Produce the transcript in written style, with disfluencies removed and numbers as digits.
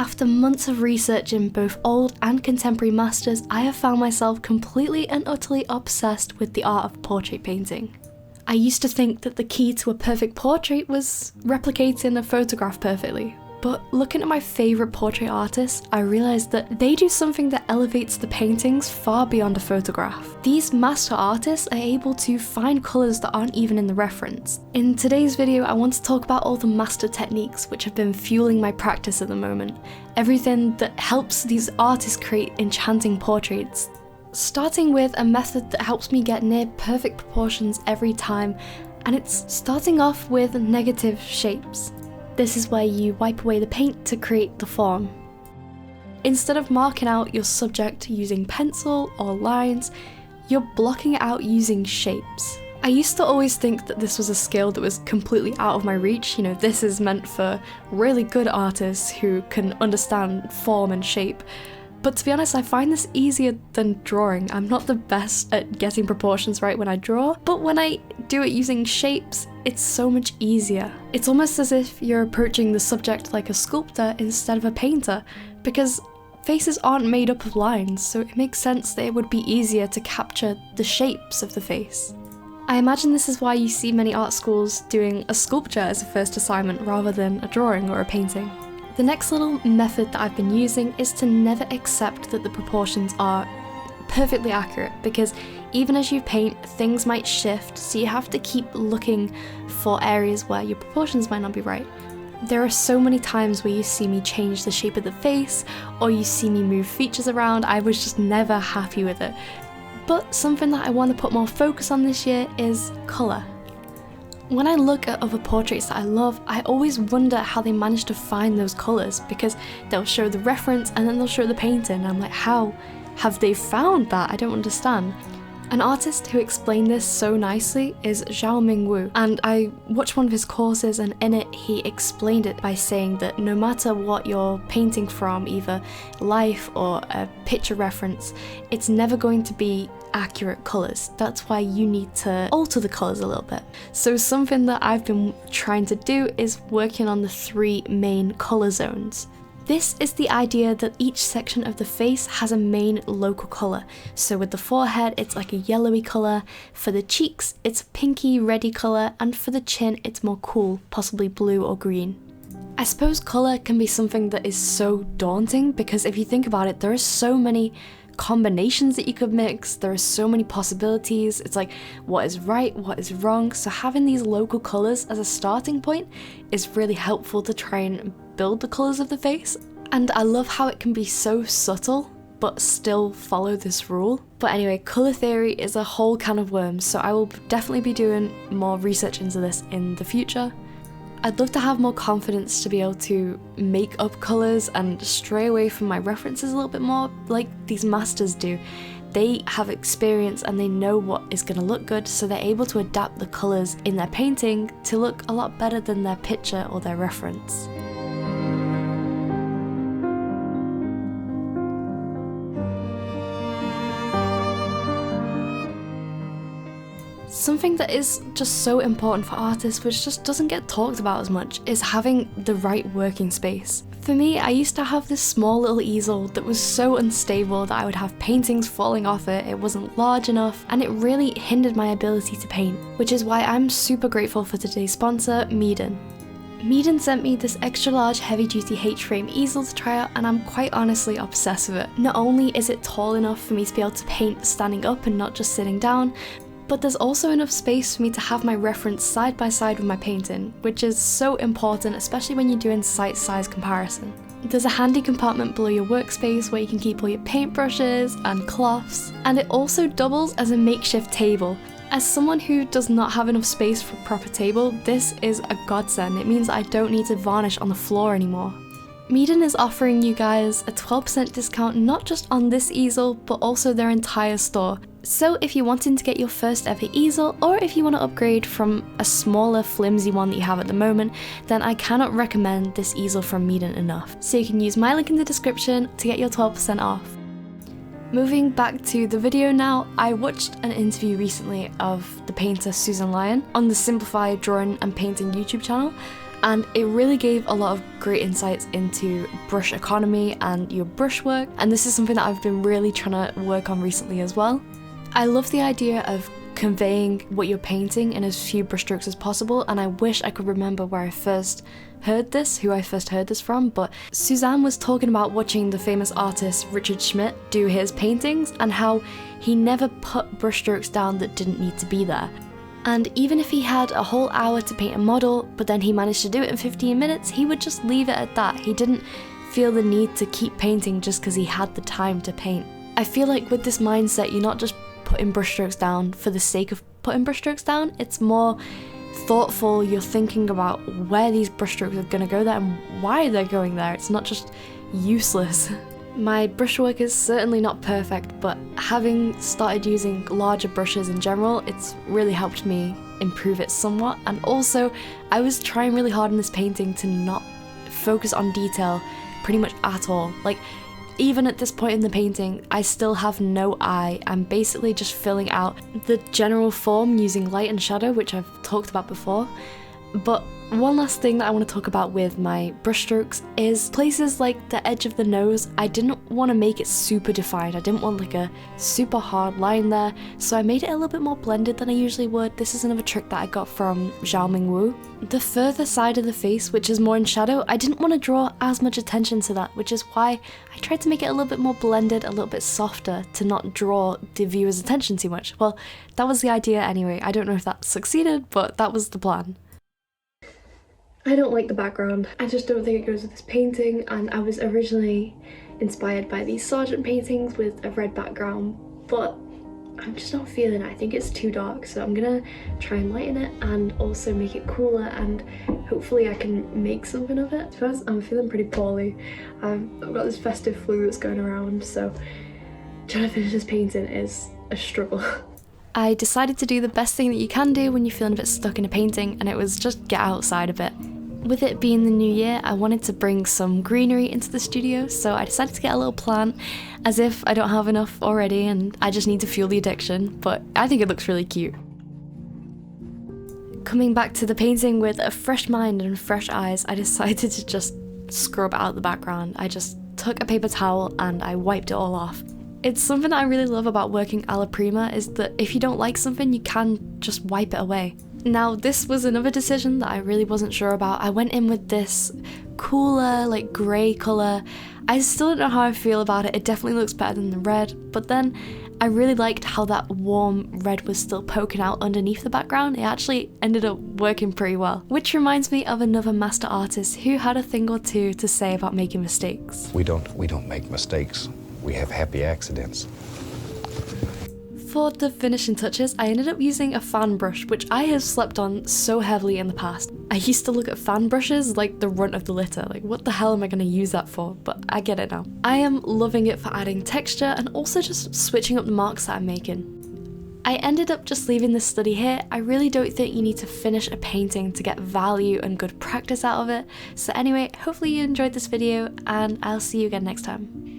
After months of research in both old and contemporary masters, I have found myself completely and utterly obsessed with the art of portrait painting. I used to think that the key to a perfect portrait was replicating a photograph perfectly. But looking at my favourite portrait artists, I realised that they do something that elevates the paintings far beyond a photograph. These master artists are able to find colours that aren't even in the reference. In today's video, I want to talk about all the master techniques which have been fueling my practice at the moment. Everything that helps these artists create enchanting portraits. Starting with a method that helps me get near perfect proportions every time, and it's starting off with negative shapes. This is where you wipe away the paint to create the form. Instead of marking out your subject using pencil or lines, you're blocking it out using shapes. I used to always think that this was a skill that was completely out of my reach. You know, this is meant for really good artists who can understand form and shape. But to be honest, I find this easier than drawing. I'm not the best at getting proportions right when I draw, but when I do it using shapes, it's so much easier. It's almost as if you're approaching the subject like a sculptor instead of a painter, because faces aren't made up of lines, so it makes sense that it would be easier to capture the shapes of the face. I imagine this is why you see many art schools doing a sculpture as a first assignment rather than a drawing or a painting. The next little method that I've been using is to never accept that the proportions are perfectly accurate, because even as you paint, things might shift, so you have to keep looking for areas where your proportions might not be right. There are so many times where you see me change the shape of the face, or you see me move features around. I was just never happy with it. But something that I want to put more focus on this year is colour. When I look at other portraits that I love, I always wonder how they manage to find those colours, because they'll show the reference and then they'll show the painting. I'm like, how have they found that? I don't understand. An artist who explained this so nicely is Zhaoming, and I watched one of his courses, and in it he explained it by saying that no matter what you're painting from, either life or a picture reference, it's never going to be accurate colours. That's why you need to alter the colours a little bit. So something that I've been trying to do is working on the 3 main colour zones. This is the idea that each section of the face has a main local colour. So with the forehead, it's like a yellowy colour, for the cheeks, it's a pinky reddy colour, and for the chin, it's more cool, possibly blue or green. I suppose colour can be something that is so daunting, because if you think about it, there are so many combinations that you could mix, there are so many possibilities. It's like, what is right, what is wrong? So having these local colours as a starting point is really helpful to try and build the colours of the face. And I love how it can be so subtle but still follow this rule. But anyway, colour theory is a whole can of worms, so I will definitely be doing more research into this in the future. I'd love to have more confidence to be able to make up colours and stray away from my references a little bit more like these masters do. They have experience and they know what is going to look good, so they're able to adapt the colours in their painting to look a lot better than their picture or their reference. Something that is just so important for artists, which just doesn't get talked about as much, is having the right working space. For me, I used to have this small little easel that was so unstable that I would have paintings falling off it, it wasn't large enough, and it really hindered my ability to paint, which is why I'm super grateful for today's sponsor, Meeden. Meeden sent me this extra large heavy duty H-frame easel to try out, and I'm quite honestly obsessed with it. Not only is it tall enough for me to be able to paint standing up and not just sitting down, but there's also enough space for me to have my reference side by side with my painting, which is so important, especially when you're doing size comparison. There's a handy compartment below your workspace where you can keep all your paintbrushes and cloths, and it also doubles as a makeshift table. As someone who does not have enough space for a proper table, this is a godsend. It means I don't need to varnish on the floor anymore. Meeden is offering you guys a 12% discount not just on this easel, but also their entire store. So if you're wanting to get your first ever easel, or if you want to upgrade from a smaller flimsy one that you have at the moment, then I cannot recommend this easel from Meeden enough. So you can use my link in the description to get your 12% off. Moving back to the video now, I watched an interview recently of the painter Susan Lyon on the Simplified Drawing and Painting YouTube channel, and it really gave a lot of great insights into brush economy and your brushwork, and this is something that I've been really trying to work on recently as well. I love the idea of conveying what you're painting in as few brushstrokes as possible, and I wish I could remember where I first heard this, who I first heard this from, but Suzanne was talking about watching the famous artist Richard Schmid do his paintings and how he never put brushstrokes down that didn't need to be there. And even if he had a whole hour to paint a model, but then he managed to do it in 15 minutes, he would just leave it at that. He didn't feel the need to keep painting just because he had the time to paint. I feel like with this mindset, you're not just putting brushstrokes down for the sake of putting brushstrokes down, it's more thoughtful. You're thinking about where these brushstrokes are going to go there and why they're going there. It's not just useless. My brushwork is certainly not perfect, but having started using larger brushes in general, it's really helped me improve it somewhat. And also, I was trying really hard in this painting to not focus on detail pretty much at all. Like, even at this point in the painting, I still have no eye. I'm basically just filling out the general form using light and shadow, which I've talked about before. But one last thing that I want to talk about with my brushstrokes is places like the edge of the nose. I didn't want to make it super defined. I didn't want like a super hard line there, so I made it a little bit more blended than I usually would. This is another trick that I got from Zhaoming. The further side of the face, which is more in shadow, I didn't want to draw as much attention to that, which is why I tried to make it a little bit more blended, a little bit softer, to not draw the viewer's attention too much. Well, that was the idea anyway. I don't know if that succeeded, but that was the plan. I don't like the background. I just don't think it goes with this painting, and I was originally inspired by these Sargent paintings with a red background, but I'm just not feeling it. I think it's too dark, so I'm gonna try and lighten it and also make it cooler, and hopefully I can make something of it. First, I'm feeling pretty poorly. I've got this festive flu that's going around, so trying to finish this painting is a struggle. I decided to do the best thing that you can do when you're feeling a bit stuck in a painting, and it was just get outside a bit. With it being the new year, I wanted to bring some greenery into the studio, so I decided to get a little plant, as if I don't have enough already and I just need to fuel the addiction, but I think it looks really cute. Coming back to the painting with a fresh mind and fresh eyes, I decided to just scrub out the background. I just took a paper towel and I wiped it all off. It's something that I really love about working alla prima, is that if you don't like something, you can just wipe it away. Now, this was another decision that I really wasn't sure about. I went in with this cooler, like grey colour. I still don't know how I feel about it. It definitely looks better than the red, but then I really liked how that warm red was still poking out underneath the background. It actually ended up working pretty well. Which reminds me of another master artist who had a thing or two to say about making mistakes. We don't make mistakes. We have happy accidents. For the finishing touches, I ended up using a fan brush, which I have slept on so heavily in the past. I used to look at fan brushes like the runt of the litter, like what the hell am I going to use that for? But I get it now. I am loving it for adding texture and also just switching up the marks that I'm making. I ended up just leaving this study here. I really don't think you need to finish a painting to get value and good practice out of it. So anyway, hopefully you enjoyed this video, and I'll see you again next time.